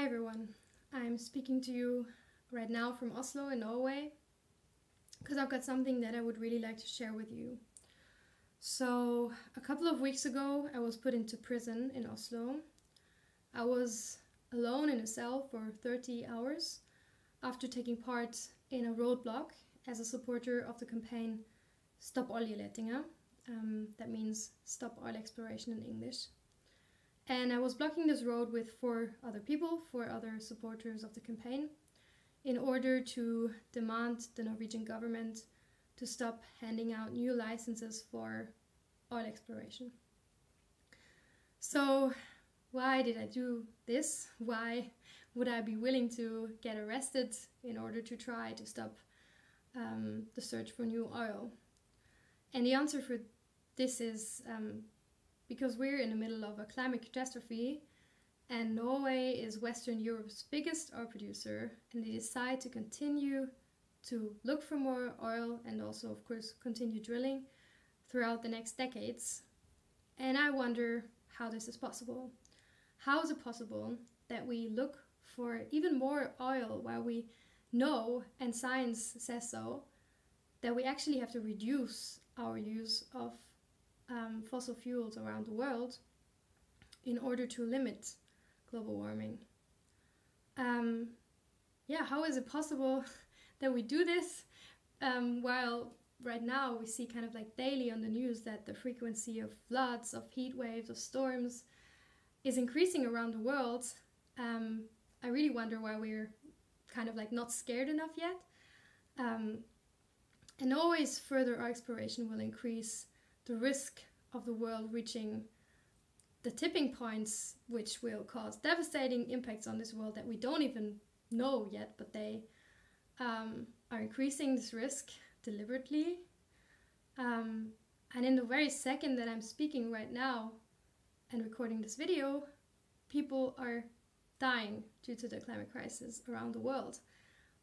Hi everyone, I'm speaking to you right now from Oslo in Norway because I've got something that I would really like to share with you. So a couple of weeks ago I was put into prison in Oslo. I was alone in a cell for 30 hours after taking part in a roadblock as a supporter of the campaign Stop Oljeletingen. That means Stop Oil Exploration in English. And I was blocking this road with four other supporters of the campaign, in order to demand the Norwegian government to stop handing out new licenses for oil exploration. So why did I do this? Why would I be willing to get arrested in order to try to stop the search for new oil? And the answer for this is because we're in the middle of a climate catastrophe, and Norway is Western Europe's biggest oil producer, and they decide to continue to look for more oil and also, of course, continue drilling throughout the next decades. And I wonder how this is possible. How is it possible that we look for even more oil while we know, and science says so, that we actually have to reduce our use of fossil fuels around the world in order to limit global warming? How is it possible that we do this while right now we see kind of like daily on the news that the frequency of floods, of heat waves, of storms is increasing around the world? I really wonder why we're kind of like not scared enough yet. And always further exploration will increase the risk of the world reaching the tipping points, which will cause devastating impacts on this world that we don't even know yet, but they are increasing this risk deliberately. And in the very second that I'm speaking right now and recording this video, people are dying due to the climate crisis around the world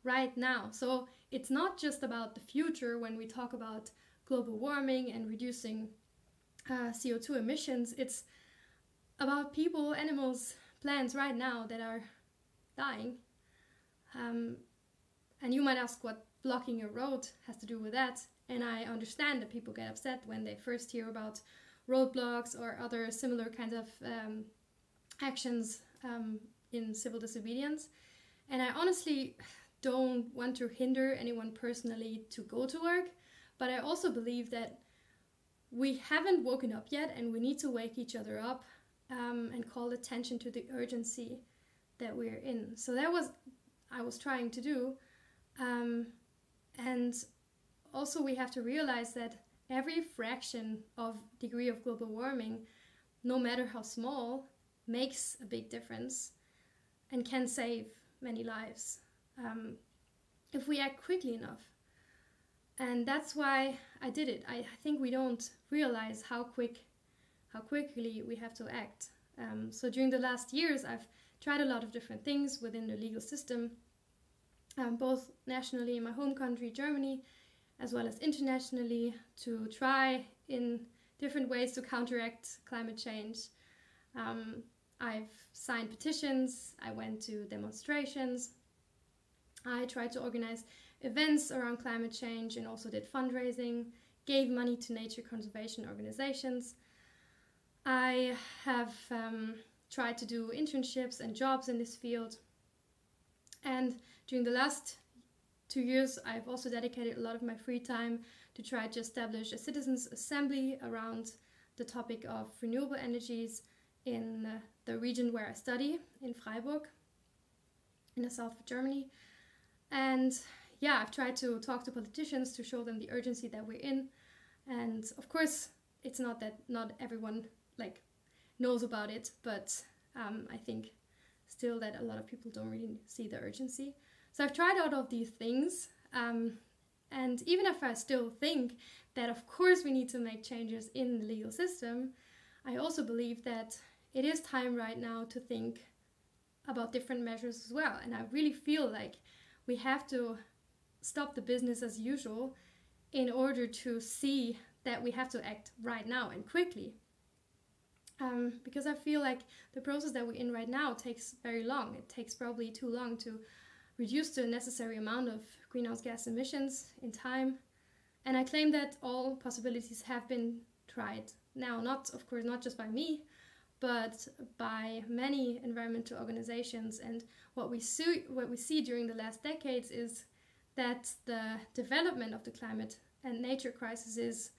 right now. So it's not just about the future when we talk about global warming and reducing CO2 emissions. It's about people, animals, plants right now that are dying. And you might ask what blocking a road has to do with that. And I understand that people get upset when they first hear about roadblocks or other similar kinds of actions in civil disobedience. And I honestly don't want to hinder anyone personally to go to work, but I also believe that we haven't woken up yet, and we need to wake each other up and call attention to the urgency that we're in. So that was I was trying to do. And also we have to realize that every fraction of degree of global warming, no matter how small, makes a big difference and can save many lives if we act quickly enough. And that's why I did it. I think we don't realize how quickly we have to act. So during the last years, I've tried a lot of different things within the legal system, both nationally in my home country, Germany, as well as internationally, to try in different ways to counteract climate change. I've signed petitions, I went to demonstrations, I tried to organize events around climate change and also did fundraising, gave money to nature conservation organizations. I have tried to do internships and jobs in this field. And during the last 2 years, I've also dedicated a lot of my free time to try to establish a citizens' assembly around the topic of renewable energies in the region where I study, in Freiburg, in the south of Germany. And yeah, I've tried to talk to politicians to show them the urgency that we're in. And of course, it's not that not everyone knows about it, but I think still that a lot of people don't really see the urgency. So I've tried all of these things. And even if I still think that of course we need to make changes in the legal system, I also believe that it is time right now to think about different measures as well. And I really feel like we have to stop the business as usual in order to see that we have to act right now and quickly. because I feel like the process that we're in right now takes very long. It takes probably too long to reduce the necessary amount of greenhouse gas emissions in time. And I claim that all possibilities have been tried. Now, of course, not just by me, but by many environmental organizations. And what we see during the last decades is that the development of the climate and nature crisis is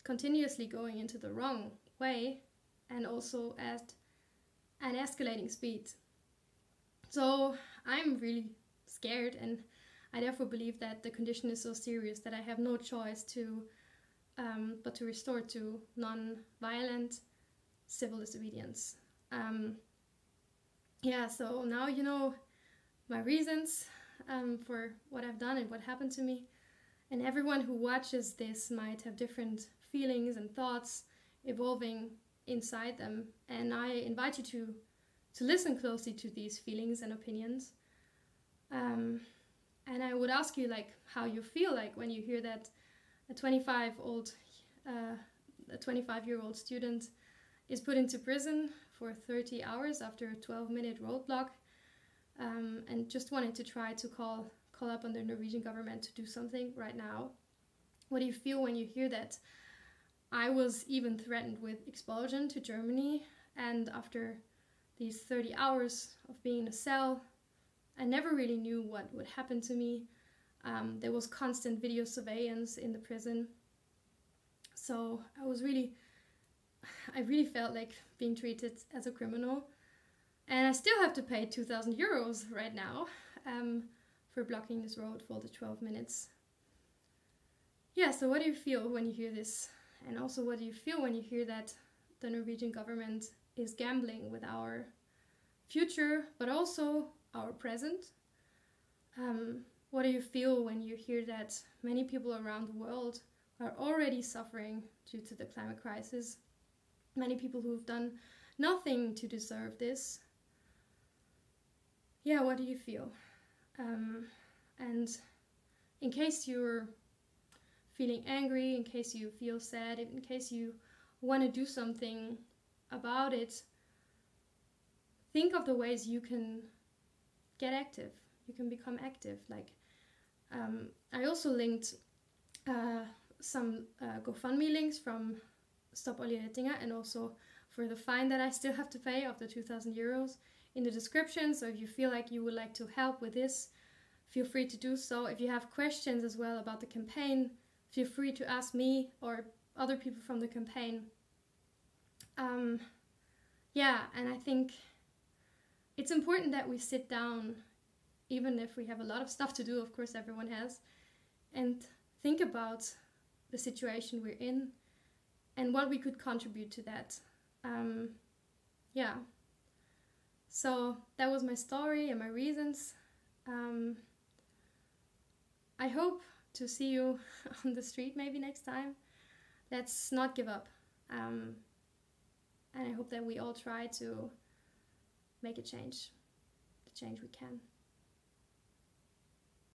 continuously going into the wrong way, and also at an escalating speed. So I'm really scared, and I therefore believe that the condition is so serious that I have no choice but to restore to non-violent civil disobedience. So now you know my reasons for what I've done and what happened to me. And everyone who watches this might have different feelings and thoughts evolving inside them. And I invite you to listen closely to these feelings and opinions. And I would ask you like how you feel like when you hear that a 25-year-old student is put into prison for 30 hours after a 12-minute roadblock, and just wanted to try to call up on the Norwegian government to do something right now. What do you feel when you hear that? I was even threatened with expulsion to Germany, and after these 30 hours of being in a cell, I never really knew what would happen to me. There was constant video surveillance in the prison. So I really felt like being treated as a criminal. And I still have to pay 2,000 euros right now for blocking this road for the 12 minutes. Yeah, so what do you feel when you hear this? And also, what do you feel when you hear that the Norwegian government is gambling with our future, but also our present? What do you feel when you hear that many people around the world are already suffering due to the climate crisis? Many people who've done nothing to deserve this. Yeah, what do you feel? And in case you're feeling angry, in case you feel sad, in case you want to do something about it, think of the ways you can get active. You can become active. Like, I also linked some GoFundMe links from Stop Olje Rettinga, and also for the fine that I still have to pay of the 2,000 euros in the description. So if you feel like you would like to help with this, feel free to do so. If you have questions as well about the campaign, feel free to ask me or other people from the campaign. And I think it's important that we sit down, even if we have a lot of stuff to do, of course everyone has, and think about the situation we're in and what we could contribute to that. So that was my story and my reasons. I hope to see you on the street maybe next time. Let's not give up. And I hope that we all try to make a change, the change we can.